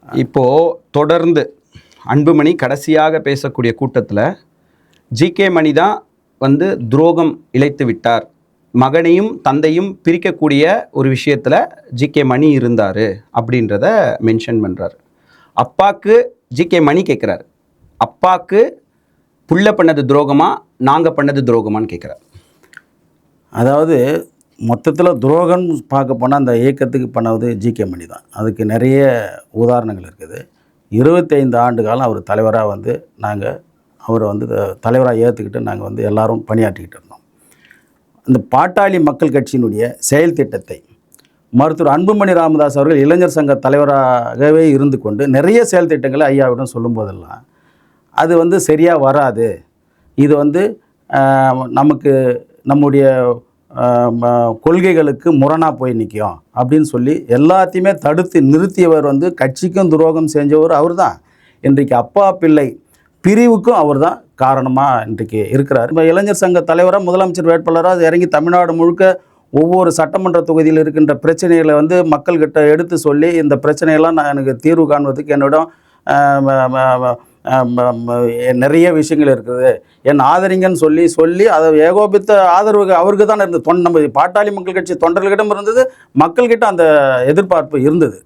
இப்போது தொடர்ந்து அன்புமணி கடைசியாக பேசக்கூடிய கூட்டத்தில் ஜிகே மணி தான் வந்து துரோகம் இழைத்து விட்டார், மகனையும் தந்தையும் பிரிக்கக்கூடிய ஒரு விஷயத்தில் ஜிகே மணி இருந்தார் அப்படின்றத மென்ஷன் பண்ணுறாரு. அப்பாவுக்கு ஜிகே மணி கேட்குறாரு, அப்பாவுக்கு புள்ள பண்ணது துரோகமா நாங்கள் பண்ணது துரோகமான்னு கேட்குறாரு. அதாவது மொத்தத்தில் துரோகம் பார்க்க போனால் அந்த இயக்கத்துக்கு பண்ணது ஜிகே மணி தான். அதுக்கு நிறைய உதாரணங்கள் இருக்குது. 25 ஆண்டு காலம் அவர் தலைவராக வந்து அவரை வந்து தலைவராக ஏற்றுக்கிட்டு நாங்கள் வந்து எல்லோரும் பணியாற்றிக்கிட்டு இருந்தோம். அந்த பாட்டாளி மக்கள் கட்சியினுடைய செயல் திட்டத்தை மருத்துவர் அன்புமணி ராமதாஸ் அவர்கள் இளைஞர் சங்க தலைவராகவே இருந்து கொண்டு நிறைய செயல் திட்டங்களை ஐயாவிடம் சொல்லும் போதெல்லாம் அது வந்து சரியாக வராது, இது வந்து நமக்கு நம்முடைய கொள்கைகளுக்கு முரணாக போய் நிற்கும் அப்படின்னு சொல்லி எல்லாத்தையுமே தடுத்து நிறுத்தியவர் வந்து கட்சிக்கும் துரோகம் செஞ்சவர் அவர் தான். இன்றைக்கு அப்பா பிள்ளை பிரிவுக்கும் அவர் தான் காரணமாக இன்றைக்கு இருக்கிறார். இப்போ இளைஞர் சங்க தலைவராக முதலமைச்சர் வேட்பாளராக இறங்கி தமிழ்நாடு முழுக்க ஒவ்வொரு சட்டமன்ற தொகுதியில் இருக்கின்ற பிரச்சனைகளை வந்து மக்கள்கிட்ட எடுத்து சொல்லி இந்த பிரச்சனையெல்லாம் நான் எனக்கு தீர்வு காண்பதுக்கு என்னிடம் நிறைய விஷயங்கள் இருக்குது, என் ஆதரிங்கன்னு சொல்லி அதை ஏகோபித்த ஆதரவு அவருக்கு தான் இருந்தது. நம்ம பாட்டாளி மக்கள் கட்சி தொண்டர்களிடம் இருந்தது, மக்கள்கிட்ட அந்த எதிர்பார்ப்பு இருந்தது.